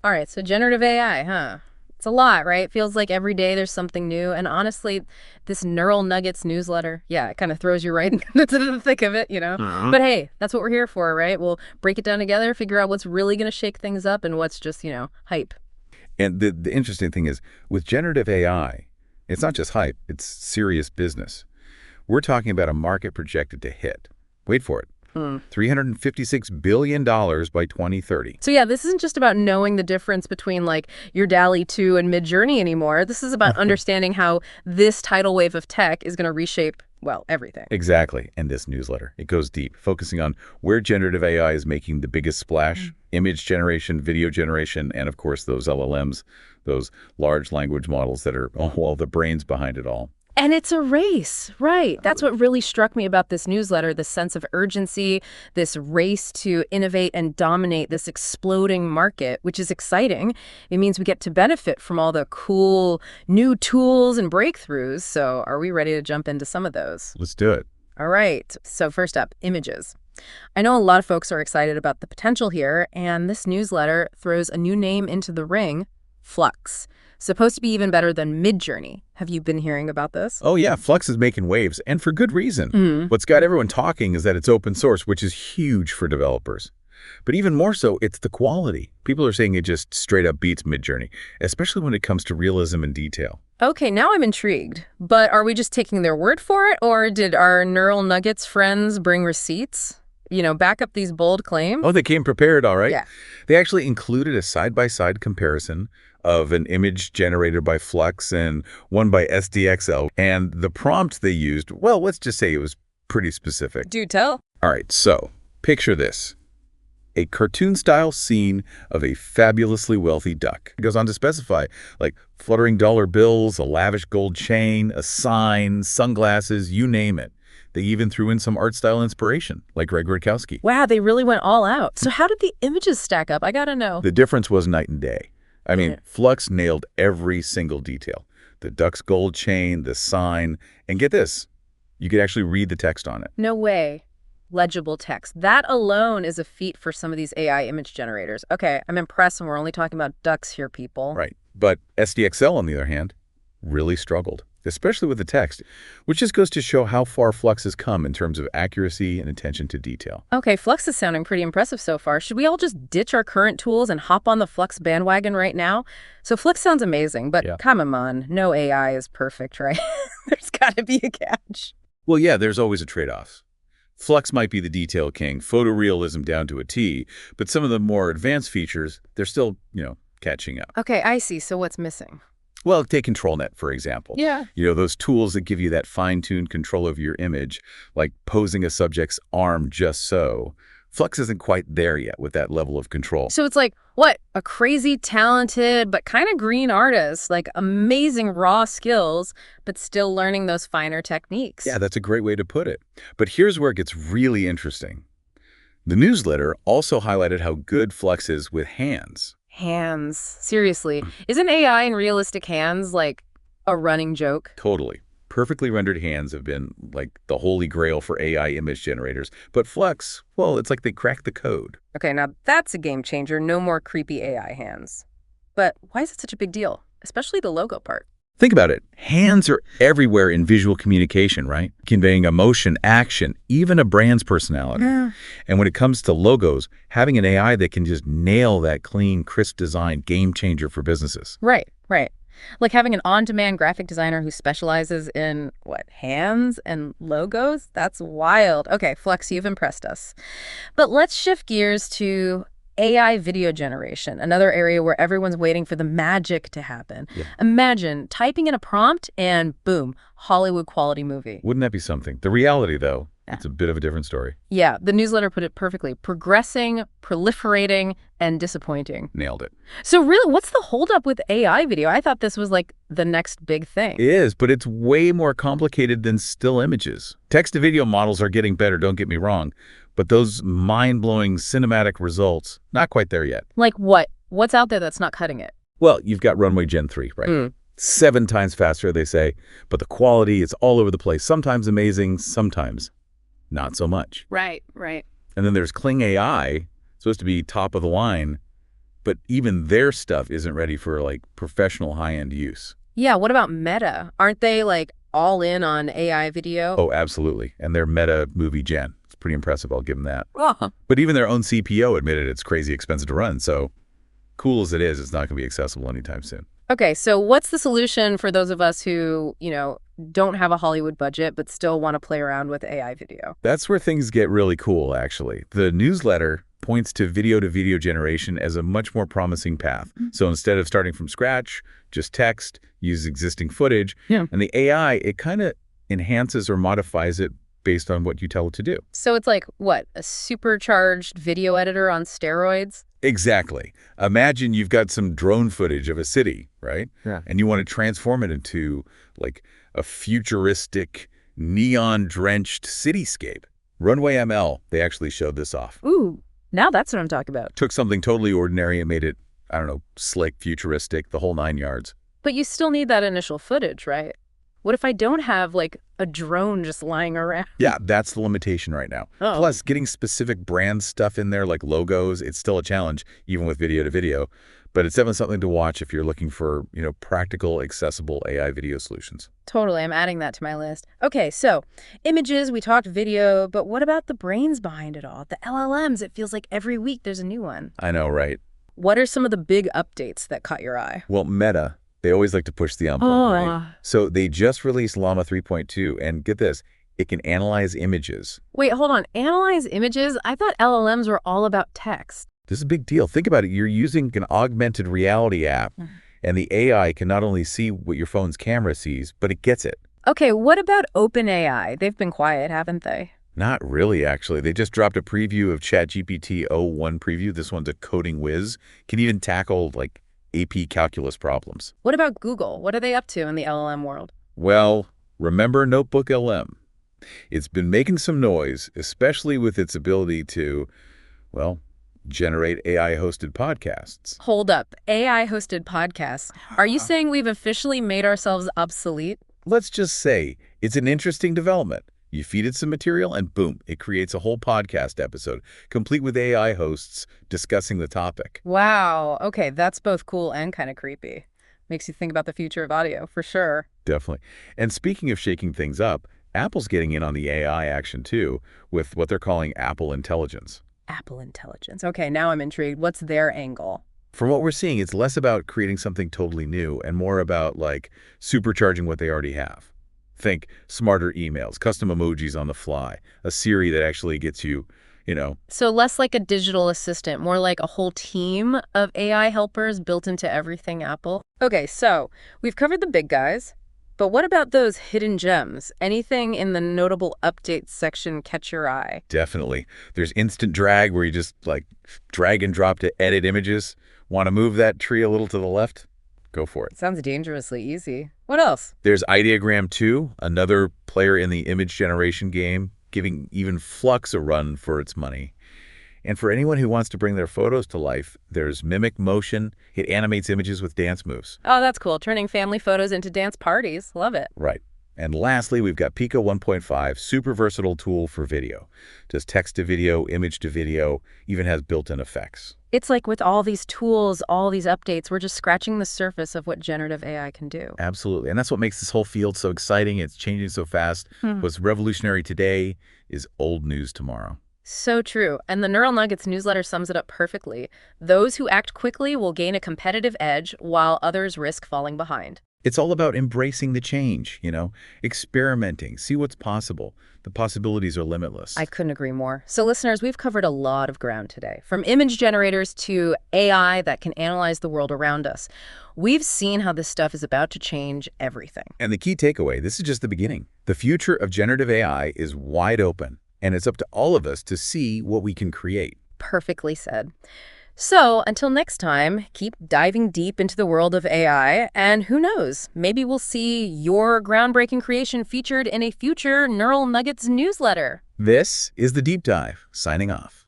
All right, so generative AI, huh? It's a lot, right? It feels like every day there's something new. And honestly, this Neural Nuggets newsletter, yeah, it kind of throws you right into the thick of it, you know? But hey, that's what we're here for, right? We'll break it down together, figure out what's really going to shake things up and what's just, hype. And the interesting thing is, with generative AI, it's not just hype, it's serious business. We're talking about a market projected to hit, wait for it, $356 billion by 2030. So yeah, this isn't just about knowing the difference between like your DALL-E 2 and Midjourney anymore. This is about understanding how this tidal wave of tech is going to reshape, well, everything. Exactly. And this newsletter, it goes deep, focusing on where generative AI is making the biggest splash, image generation, video generation, and of course those LLMs, those large language models that are, well, the brains behind it all. And it's a race, right? That's what really struck me about this newsletter, the sense of urgency, this race to innovate and dominate this exploding market, which is exciting. It means we get to benefit from all the cool new tools and breakthroughs. So are we ready to jump into some of those? Let's do it. All right. So first up, images. I know a lot of folks are excited about the potential here, and this newsletter throws a new name into the ring, Flux. Supposed to be even better than Midjourney. Have you been hearing about this? Oh yeah, Flux is making waves, and for good reason. What's got everyone talking is that it's open source, which is huge for developers. But even more so, it's the quality. People are saying it just straight up beats Midjourney, especially when it comes to realism and detail. Okay, now I'm intrigued. But are we just taking their word for it, or did our Neural Nuggets friends bring receipts? Back up these bold claims? Oh, they came prepared, all right. Yeah. They actually included a side-by-side comparison of an image generated by Flux and one by SDXL. And the prompt they used, well, let's just say it was pretty specific. Do tell. All right, so picture this. A cartoon-style scene of a fabulously wealthy duck. It goes on to specify, like fluttering dollar bills, a lavish gold chain, a sign, sunglasses, you name it. They even threw in some art style inspiration, like Greg Rutkowski. Wow, they really went all out. So how did the images stack up? I gotta know. The difference was night and day. I mean, Flux nailed every single detail. The duck's gold chain, the sign, and get this, you could actually read the text on it. No way. Legible text. That alone is a feat for some of these AI image generators. Okay, I'm impressed, and we're only talking about ducks here, people. Right. But SDXL, on the other hand, really struggled, especially with the text, which just goes to show how far Flux has come in terms of accuracy and attention to detail. Okay, Flux is sounding pretty impressive so far. Should we all just ditch our current tools and hop on the Flux bandwagon right now? So Flux sounds amazing, but come on, no AI is perfect, right? There's got to be a catch. Well, yeah, there's always a trade-off. Flux might be the detail king, photorealism down to a T, but some of the more advanced features, they're still, catching up. Okay, I see. So what's missing? Well, take ControlNet, for example. Yeah. Those tools that give you that fine-tuned control of your image, like posing a subject's arm just so. Flux isn't quite there yet with that level of control. So it's like, what? A crazy, talented, but kind of green artist, like amazing raw skills, but still learning those finer techniques. Yeah, that's a great way to put it. But here's where it gets really interesting. The newsletter also highlighted how good Flux is with hands. Hands. Seriously. Isn't AI in realistic hands like a running joke? Totally. Perfectly rendered hands have been like the holy grail for AI image generators. But Flux, well, it's like they cracked the code. Okay, now that's a game changer. No more creepy AI hands. But why is it such a big deal? Especially the logo part. Think about it. Hands are everywhere in visual communication, right? Conveying emotion, action, even a brand's personality. Yeah. And when it comes to logos, having an AI that can just nail that clean, crisp design, game changer for businesses. Right. Like having an on-demand graphic designer who specializes in, hands and logos? That's wild. Okay, Flux, you've impressed us. But let's shift gears to AI video generation, another area where everyone's waiting for the magic to happen. Yeah. Imagine typing in a prompt and boom, Hollywood quality movie. Wouldn't that be something? The reality, though, it's a bit of a different story. Yeah, the newsletter put it perfectly. Progressing, proliferating, and disappointing. Nailed it. So really, what's the holdup with AI video? I thought this was like the next big thing. It is, but it's way more complicated than still images. Text-to-video models are getting better, don't get me wrong. But those mind-blowing cinematic results, not quite there yet. Like what? What's out there that's not cutting it? Well, you've got Runway Gen 3, right? 7 times faster, they say. But the quality is all over the place. Sometimes amazing, sometimes not so much. Right. And then there's Kling AI, supposed to be top of the line, but even their stuff isn't ready for, like, professional high-end use. Yeah, what about Meta? Aren't they, like, all in on AI video? Oh, absolutely. And their Meta movie gen. It's pretty impressive, I'll give them that. Uh-huh. But even their own CPO admitted it's crazy expensive to run, so cool as it is, it's not going to be accessible anytime soon. Okay, so what's the solution for those of us who, don't have a Hollywood budget but still want to play around with AI video? That's where things get really cool, actually. The newsletter points to video generation as a much more promising path. So instead of starting from scratch, just text, use existing footage, and the AI, it kind of enhances or modifies it based on what you tell it to do. So it's like, what, a supercharged video editor on steroids? Exactly. Imagine you've got some drone footage of a city, right? Yeah. And you want to transform it into, like, a futuristic, neon-drenched cityscape. Runway ML, they actually showed this off. Ooh, now that's what I'm talking about. Took something totally ordinary and made it, I don't know, slick, futuristic, the whole 9 yards. But you still need that initial footage, right? What if I don't have, like, a drone just lying around? Yeah, that's the limitation right now. Oh. Plus, getting specific brand stuff in there, like logos, it's still a challenge, even with video to video. But it's definitely something to watch if you're looking for, practical, accessible AI video solutions. Totally, I'm adding that to my list. Okay, so images, we talked video, but what about the brains behind it all? The LLMs, it feels like every week there's a new one. I know, right? What are some of the big updates that caught your eye? Well, Meta, they always like to push the envelope, right? So they just released Llama 3.2, and get this, it can analyze images. Wait, hold on. Analyze images? I thought LLMs were all about text. This is a big deal. Think about it. You're using an augmented reality app, and the AI can not only see what your phone's camera sees, but it gets it. Okay, what about OpenAI? They've been quiet, haven't they? Not really, actually. They just dropped a preview of ChatGPT o1 preview. This one's a coding whiz. Can even tackle, like, AP calculus problems. What about Google? What are they up to in the LLM world? Well, remember NotebookML? It's been making some noise, especially with its ability to, well, generate AI-hosted podcasts. Hold up. AI-hosted podcasts. Are you saying we've officially made ourselves obsolete? Let's just say it's an interesting development. You feed it some material and boom, it creates a whole podcast episode, complete with AI hosts discussing the topic. Wow. Okay, that's both cool and kind of creepy. Makes you think about the future of audio, for sure. Definitely. And speaking of shaking things up, Apple's getting in on the AI action too, with what they're calling Apple Intelligence. Apple Intelligence. Okay, now I'm intrigued. What's their angle? From what we're seeing, it's less about creating something totally new and more about, like, supercharging what they already have. Think smarter emails, custom emojis on the fly, a Siri that actually gets you, So less like a digital assistant, more like a whole team of AI helpers built into everything Apple. Okay, so we've covered the big guys, but what about those hidden gems? Anything in the notable updates section catch your eye? Definitely. There's instant drag where you just, like, drag and drop to edit images. Want to move that tree a little to the left? Go for it. Sounds dangerously easy. What else? There's Ideogram 2, another player in the image generation game, giving even Flux a run for its money. And for anyone who wants to bring their photos to life, there's Mimic Motion. It animates images with dance moves. Oh, that's cool. Turning family photos into dance parties. Love it. Right. And lastly, we've got Pico 1.5, super versatile tool for video. Does text to video, image to video, even has built-in effects. It's like with all these tools, all these updates, we're just scratching the surface of what generative AI can do. Absolutely. And that's what makes this whole field so exciting. It's changing so fast. What's revolutionary today is old news tomorrow. So true. And the Neural Nuggets newsletter sums it up perfectly. Those who act quickly will gain a competitive edge, while others risk falling behind. It's all about embracing the change, experimenting, see what's possible. The possibilities are limitless. I couldn't agree more. So listeners, we've covered a lot of ground today, from image generators to AI that can analyze the world around us. We've seen how this stuff is about to change everything. And the key takeaway, this is just the beginning. The future of generative AI is wide open, and it's up to all of us to see what we can create. Perfectly said. So until next time, keep diving deep into the world of AI, and who knows, maybe we'll see your groundbreaking creation featured in a future Neural Nuggets newsletter. This is The Deep Dive, signing off.